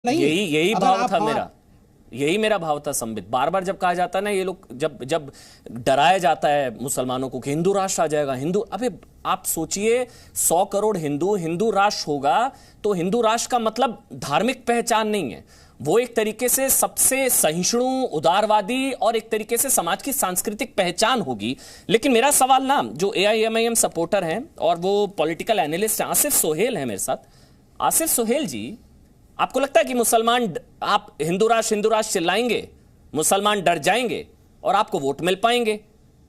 नहीं है। यही यही अगर भाव आप था मेरा, यही मेरा भाव था संबित। बार बार जब कहा जाता है ना, ये लोग जब जब डराया जाता है मुसलमानों को कि हिंदू राष्ट्र आ जाएगा, हिंदू, अबे आप सोचिए 100 करोड़ हिंदू, हिंदू राष्ट्र होगा तो हिंदू राष्ट्र का मतलब धार्मिक पहचान नहीं है, वो एक तरीके से सबसे सहिष्णु, उदारवादी और एक तरीके से समाज की सांस्कृतिक पहचान होगी। लेकिन मेरा सवाल ना, जो एआईएमआईएम सपोर्टर हैं और वो पॉलिटिकल एनालिस्ट हैं, आसिफ सोहेल हैं मेरे साथ। आसिफ सोहेल जी, आपको लगता है कि मुसलमान, आप हिंदू राष्ट्र चिल्लाएंगे, मुसलमान डर जाएंगे और आपको वोट मिल पाएंगे?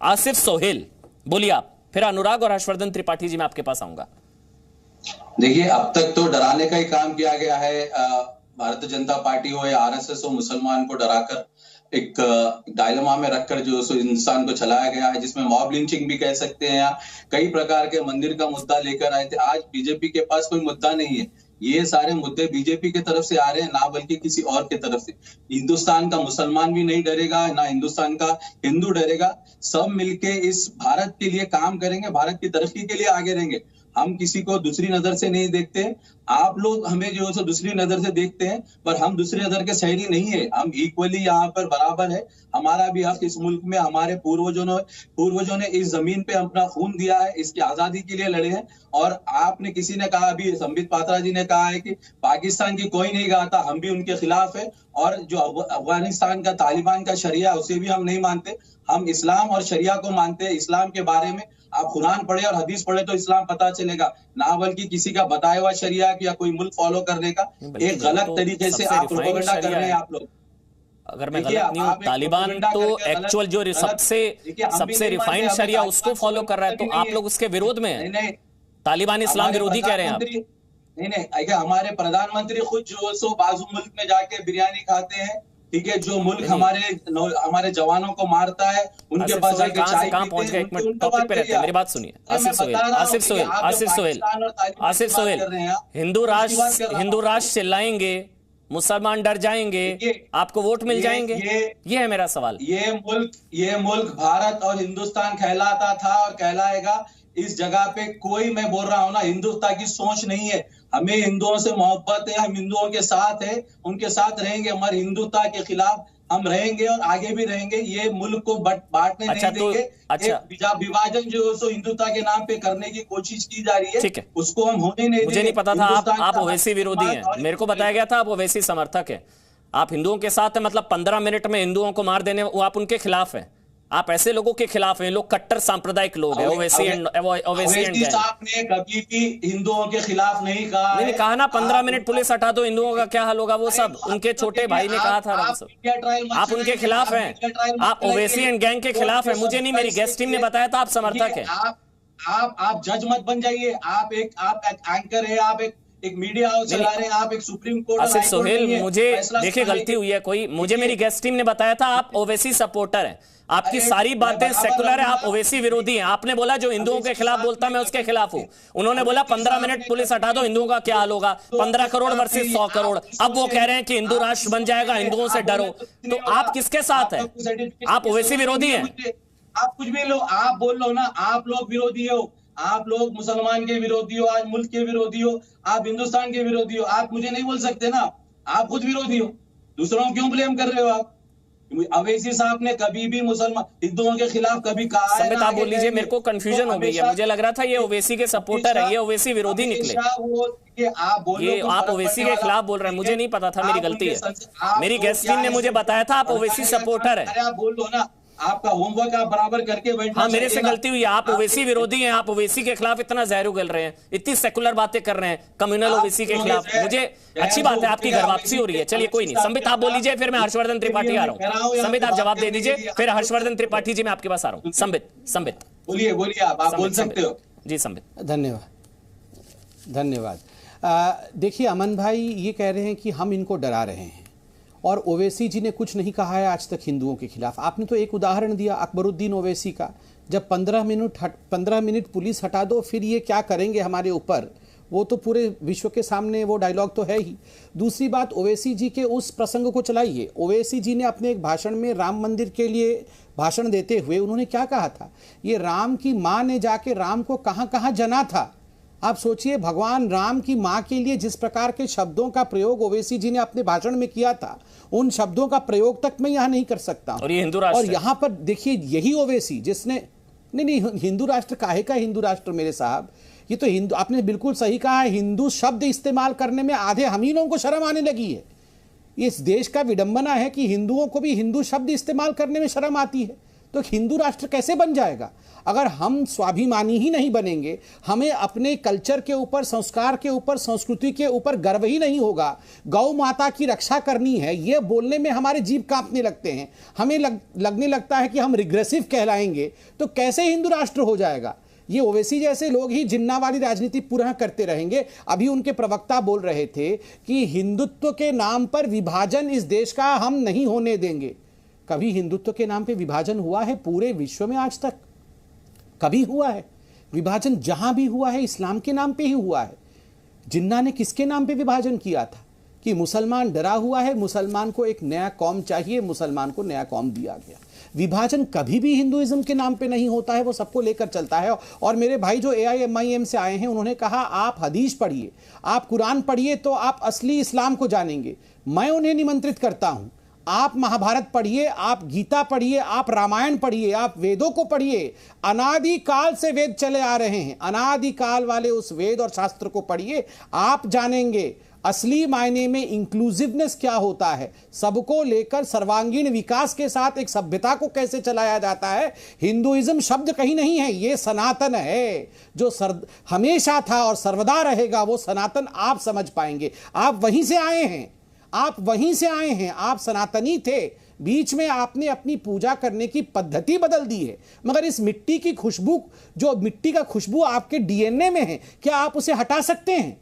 आसिफ सोहेल बोलिए आप, फिर अनुराग और हर्षवर्धन त्रिपाठी जी मैं आपके पास आऊंगा। देखिए, अब तक तो डराने का ही काम किया गया है। भारतीय जनता पार्टी हो या आरएसएस हो, मुसलमान को डराकर एक डायलेमा में रखकर जो हिंदुस्तान को चलाया गया है, जिसमें मॉब लिंचिंग भी कह सकते हैं, या कई प्रकार के मंदिर का मुद्दा लेकर आए थे। आज बीजेपी के पास कोई मुद्दा नहीं है, ये सारे मुद्दे बीजेपी की तरफ से आ रहे हैं, ना बल्कि किसी और की तरफ से। हिंदुस्तान का मुसलमान भी नहीं डरेगा, ना हिंदुस्तान का हिंदू डरेगा। सब मिलके इस भारत के लिए काम करेंगे, भारत की तरक्की के लिए आगे रहेंगे। हम किसी को दूसरी नजर से नहीं देखते। आप लोग हमें जो है दूसरी नजर से देखते हैं, पर हम दूसरी नजर के शहरी नहीं है। हम इक्वली यहाँ पर बराबर है। हमारा भी हक इस मुल्क में, हमारे पूर्वजों ने इस जमीन पे अपना खून दिया है, इसकी आजादी के लिए लड़े हैं। और आपने, किसी ने कहा, अभी संबित पात्रा जी ने कहा है कि पाकिस्तान की कोई नहीं गाता, हम भी उनके खिलाफ है। और जो अफगानिस्तान का तालिबान का शरिया, उसे भी हम नहीं मानते। हम इस्लाम और शरिया को मानते हैं। इस्लाम के बारे में आप कुरान पढ़े और हदीस पढ़े तो इस्लाम पता चलेगा, ना बल्कि किसी का बताया हुआ शरिया या कोई मुल्क फॉलो करने का एक गलत तरीके से आप प्रोपेगेंडा कर रहे हैं आप लोग। अगर मैं गलत नहीं हूं, तालिबान तो एक्चुअल जो सबसे रिफाइंड शरिया उसको फॉलो कर रहा है, तो आप लोग उसके विरोध में हैं। तालिबान इस्लाम विरोधी कह रहे हैं आप? नहीं, हमारे प्रधानमंत्री खुद जो सो बाजू मुल्क में जाके बिरयानी खाते हैं, ठीक है। जो मुल्क हमारे जवानों को मारता है, उनके पास जाके चाय पीते हैं। एक मिनट टॉपिक पे रहते हैं, मेरी बात सुनिए। आसिफ सोहेल, हिंदू राष्ट्र चिल्लाएंगे, मुसलमान डर जाएंगे, आपको वोट मिल जाएंगे? ये है मेरा सवाल। ये मुल्क भारत और हिंदुस्तान कहलाता था और कहलाएगा। इस जगह पे कोई, मैं बोल रहा हूं ना, हिंदुस्तान की सोच नहीं है। हमें हिंदुओं से मोहब्बत है, हम हिंदुओं के साथ है, उनके साथ रहेंगे। हमारे हिंदुत्व के खिलाफ हम रहेंगे और आगे भी रहेंगे। ये मुल्क को बांटने नहीं देंगे। विभाजन जो सो हिंदुत्व के नाम पे करने की कोशिश की जा रही है, उसको हम होने नहीं देंगे। मुझे नहीं पता था आप ओवैसी विरोधी हैं, मेरे को बताया गया था आप ओवैसी समर्थक हैं। आप हिंदुओं के साथ है, मतलब 15 मिनट में हिंदुओं को मार देने, वो आप उनके खिलाफ हैं। आप ऐसे लोगों के खिलाफ हैं, लोग कट्टर सांप्रदायिक लोग हैं। ओवैसी साहब ने कभी भी हिंदुओं के खिलाफ नहीं कहा। नहीं कहा ना, 15 मिनट पुलिस हटा दो, हिंदुओं का क्या हाल होगा? वो सब उनके छोटे भाई ने कहा था। आप उनके खिलाफ हैं, आप ओवैसी एंड गैंग के खिलाफ हैं। मुझे नहीं, मेरी गेस्ट टीम ने बताया था आप समर्थक हैं। आप जज मत बन जाइए। आप एक एंकर है, आप एक मीडिया हाउस चला रहे हैं, आप एक सुप्रीम कोर्ट। आसिफ सोहेल, मुझे देखिए गलती हुई है कोई, मुझे मेरी गेस्ट टीम ने बताया था आप ओवैसी सपोर्टर हैं। आपकी सारी बातें सेकुलर है, आप ओवैसी विरोधी हैं। आपने बोला जो हिंदुओं के खिलाफ बोलता मैं उसके खिलाफ हूं। उन्होंने बोला 15 मिनट पुलिस हटा दो, हिंदुओं का क्या हाल होगा? 15 करोड़ वर्सेस 100 करोड़। अब वो कह रहे हैं कि हिंदू राष्ट्र बन जाएगा, हिंदुओं से डरो। तो आप किसके साथ हैं? आप ओवैसी विरोधी हैं? आप कुछ भी लो, आप बोल लो ना, आप लोग विरोधी हो। आप लोग मुसलमान के विरोधी हो, आज मुल्क के विरोधी हो, आप हिंदुस्तान के विरोधी हो। आप मुझे नहीं बोल सकते ना, आप खुद विरोधी हो। दूसरों को क्यों ब्लेम कर रहे हो आप? अवैसी साहब ने कभी भी मुसलमान हिंदुओं के खिलाफ कभी कहा है? आप बोल लीजिए, मेरे को कंफ्यूजन हो गई है। मुझे लग रहा था ये ओवैसी के सपोर्टर है, ये ओवैसी विरोधी निकले। आप ओवैसी के खिलाफ बोल रहे हैं, मुझे नहीं पता था, मेरी गलती है। मेरी गेस्ट टीम ने मुझे बताया था आप ओवैसी सपोर्टर है। आप बोल दो ना, आपका होमवर्क आप बराबर करके बैठना। हाँ, मेरे से गलती हुई है। आप ओवैसी विरोधी हैं, आप ओवैसी के खिलाफ इतना जहर उगल रहे हैं, इतनी सेकुलर बातें कर रहे हैं कम्युनल ओवैसी के खिलाफ। मुझे अच्छी बात है, आपकी घर वापसी हो रही है। चलिए कोई नहीं, संबित आप बोल लीजिए, फिर मैं हर्षवर्धन त्रिपाठी आ रहा हूँ। संबित आप जवाब दे दीजिए, फिर हर्षवर्धन त्रिपाठी जी मैं आपके पास आ रहा हूँ। संबित बोलिए, आप बोल सकते हो। जी संबित। धन्यवाद। देखिए अमन भाई ये कह रहे हैं कि हम इनको डरा रहे हैं और ओवैसी जी ने कुछ नहीं कहा है आज तक हिंदुओं के खिलाफ। आपने तो एक उदाहरण दिया अकबरुद्दीन ओवैसी का, जब 15 मिनट पुलिस हटा दो फिर ये क्या करेंगे हमारे ऊपर, वो तो पूरे विश्व के सामने वो डायलॉग तो है ही। दूसरी बात, ओवैसी जी के उस प्रसंग को चलाइए। ओवैसी जी ने अपने एक भाषण में राम मंदिर के लिए भाषण देते हुए उन्होंने क्या कहा था, ये राम की माँ ने जाके राम को कहाँ कहाँ जना था, आप सोचिए, भगवान राम की मां के लिए जिस प्रकार के शब्दों का प्रयोग ओवैसी जी ने अपने भाषण में किया था, उन शब्दों का प्रयोग तक मैं यहां नहीं कर सकता। और ये हिंदू राष्ट्र, और यहां पर देखिए यही ओवैसी जिसने, नहीं, हिंदू राष्ट्र काहे का हिंदू राष्ट्र मेरे साहब, ये तो हिंदू, आपने बिल्कुल सही कहा है, हिंदू शब्द इस्तेमाल करने में आधे हम ही लोगों को शर्म आने लगी है। इस देश का विडंबना है कि हिंदुओं को भी हिंदू शब्द इस्तेमाल करने में शर्म आती है। तो हिंदू राष्ट्र कैसे बन जाएगा अगर हम स्वाभिमानी ही नहीं बनेंगे, हमें अपने कल्चर के ऊपर, संस्कार के ऊपर, संस्कृति के ऊपर गर्व ही नहीं होगा। गौ माता की रक्षा करनी है, ये बोलने में हमारे जीभ कांपने लगते हैं, हमें लगने लगता है कि हम रिग्रेसिव कहलाएंगे, तो कैसे हिंदू राष्ट्र हो जाएगा। ये ओवैसी जैसे लोग ही जिन्ना वाली राजनीति पुनः करते रहेंगे। अभी उनके प्रवक्ता बोल रहे थे कि हिंदुत्व के नाम पर विभाजन इस देश का हम नहीं होने देंगे। कभी हिंदुत्व के नाम पे विभाजन हुआ है पूरे विश्व में आज तक? कभी हुआ है? विभाजन जहां भी हुआ है इस्लाम के नाम पे ही हुआ है। जिन्ना ने किसके नाम पे विभाजन किया था कि मुसलमान डरा हुआ है, मुसलमान को एक नया कौम चाहिए, मुसलमान को नया कौम दिया गया। विभाजन कभी भी हिंदुइज्म के नाम पे नहीं होता है, वो सबको लेकर चलता है। और मेरे भाई जो AIMIM से आए हैं उन्होंने कहा आप हदीस पढ़िए, आप कुरान पढ़िए तो आप असली इस्लाम को जानेंगे। मैं उन्हें निमंत्रित करता हूं, आप महाभारत पढ़िए, आप गीता पढ़िए, आप रामायण पढ़िए, आप वेदों को पढ़िए। अनादि काल से वेद चले आ रहे हैं, अनादि काल वाले उस वेद और शास्त्र को पढ़िए, आप जानेंगे असली मायने में इंक्लूसिवनेस क्या होता है, सबको लेकर सर्वांगीण विकास के साथ एक सभ्यता को कैसे चलाया जाता है। हिंदुइज्म शब्द कहीं नहीं है, ये सनातन है, जो हमेशा था और सर्वदा रहेगा, वो सनातन आप समझ पाएंगे। आप वहीं से आए हैं, आप वहीं से आए हैं, आप सनातनी थे। बीच में आपने अपनी पूजा करने की पद्धति बदल दी है, मगर इस मिट्टी की खुशबू, जो मिट्टी का खुशबू आपके DNA में है, क्या आप उसे हटा सकते हैं?